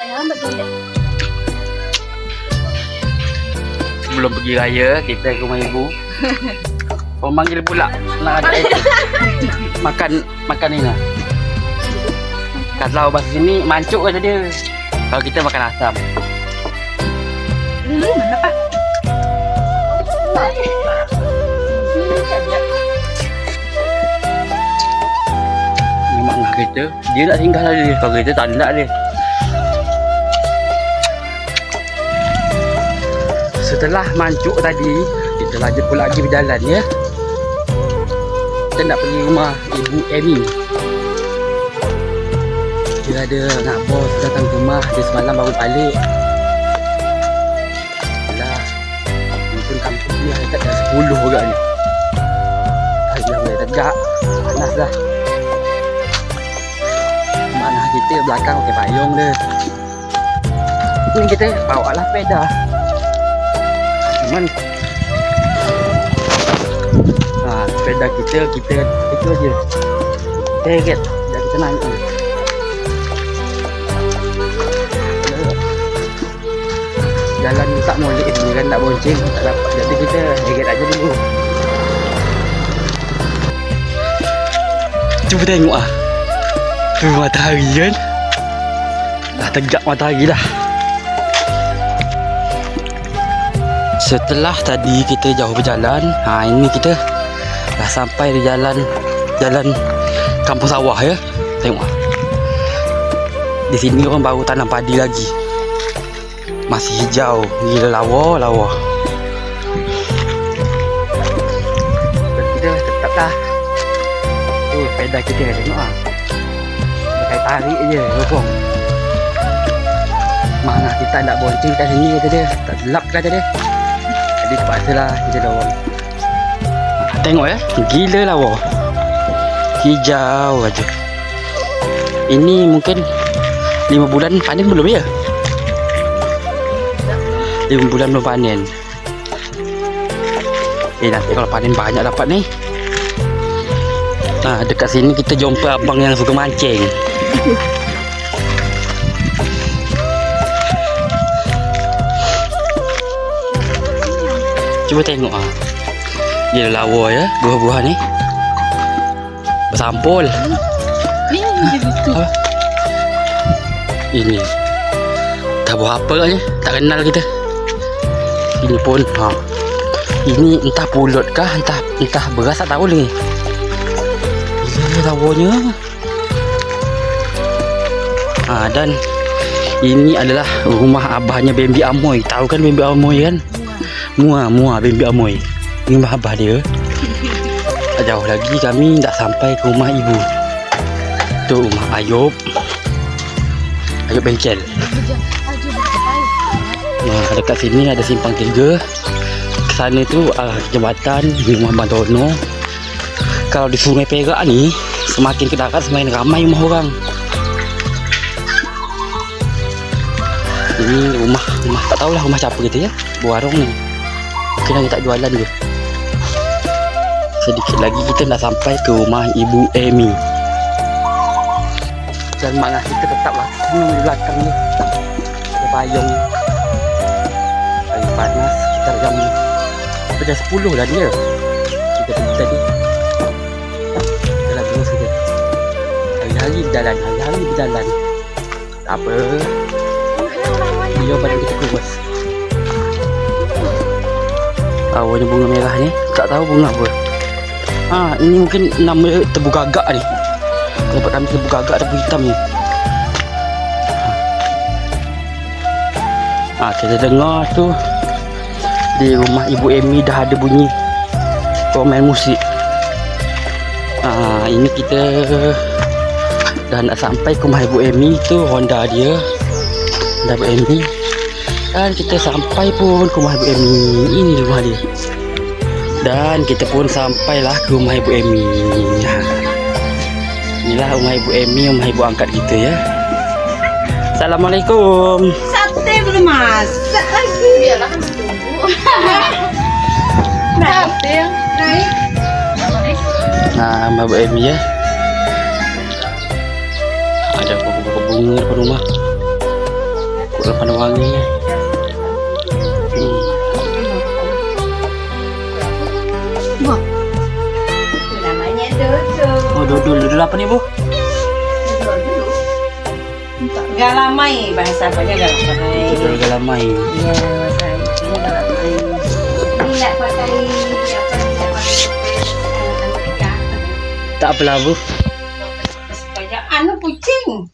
Ayam betul. Sebelum pergi raya, kita ke rumah ibu. Orang panggil pula nak ada makan ni lah. Kalau bahasa sini mancuk aja dia. Kalau kita makan asam. Mana pak? Memang lah kereta. Dia nak singgah lah dia. Kalau kereta tak nak dia. Setelah mancuk tadi, kita lanjut pula lagi berjalan ya. Kita nak pergi rumah Ibu Amy. Dia ada nak bos datang ke rumah. Dia semalam baru balik. Alah, mungkin kampung ni dekat dah 10 juga ni. Ayam boleh tegak. Panas dah. Mana kita belakang pakai payung dia. Ni kita bawa lah sepeda. Cuman sepeda kita itu aja. Teket dah kita naik ni. Jalan tak molek ni kan, tak bonceng, tak dapat. Jadi kita teket aja dulu. Cuba tengok ah. Tu matahari kan. Dah tegak matahari dah. Setelah tadi kita jauh berjalan, ini kita dah sampai di jalan kampung sawah ya. Tengok. Di sini orang baru tanam padi lagi. Masih hijau, gila lawa. Dan kita tetaplah. Tu sepeda kita tengok ah. Pakai tarik je, rokong. Mana kita nak bonceng kat sini kata dia. Tak gelap kata dia. Jadi terpaksa lah kita dorong. Tengok ya, gila lawa. Hijau aja. Ini mungkin 5 bulan panen belum ya? 5 bulan belum panen. Nanti kalau panen banyak dapat ni. Dekat sini kita jumpa abang yang suka mancing. Cuba tengok ah. Dia lawa ya, buah-buah ni. Bersampul. Ini. Tak buah apa ni? Tak kenal kita. Ini pun ini entah pulut kah, entah beras tak tahu ni. Ini lawanya. Dan ini adalah rumah abahnya Bambi Amoy. Tahu kan Bambi Amoy kan? Mua Bambi Amoy. Ini rumah abah dia. Tak jauh lagi kami dah sampai ke rumah ibu. Tu rumah Ayub bengkel. Dekat sini ada simpang 3. Ke sana tu jambatan rumah Abang Tono. Kalau di Sungai Perak ni semakin ke darat semakin ramai rumah orang. Ini rumah tak tahulah rumah siapa kita ya. Warung ni. Mungkin lagi tak jualan dia. Sedikit lagi kita dah sampai ke rumah Ibu Amy. Dan mana kita tetaplah di belakang ni. Ada payung. Pagi panas sekitar jam 10 dah dia. Kita pergi tadi. Jalan terus saja. Hari-hari berjalan. Tak apa. Dia badan kita kurus. Awalnya bunga merah ni. Tak tahu bunga apa. Ini mungkin nama tebu gagak ni. Dapat kami tebu gagak tebu hitam ni. Kita dengar tu di rumah Ibu Amy dah ada bunyi orang main musik. Ini kita dah nak sampai ke rumah Ibu Amy tu. Honda dia Honda Ibu Amy. Dan kita sampai pun ke rumah Ibu Amy. Ini rumah dia. Dan kita pun sampailah ke rumah Ibu Amy. Inilah rumah Ibu Amy, rumah ibu angkat kita ya. Assalamualaikum. Sate belum masak lagi. Biarlah kan tunggu. Sate yang naik. Mbak Amy ya. Ada pokok-pokok bunga depan rumah. Kelapan wangi. Wah. Itu namanya dodol. Oh, dodol apa nih, Bu? Dodol dulu. Galamai bahasa apanya galamai. Dodol galamai. Iya, bahasa itunya galamai. Ini nggak pakai apa? Nggak pakai Amerika. Tak apalah, Bu. Kayak anu kucing.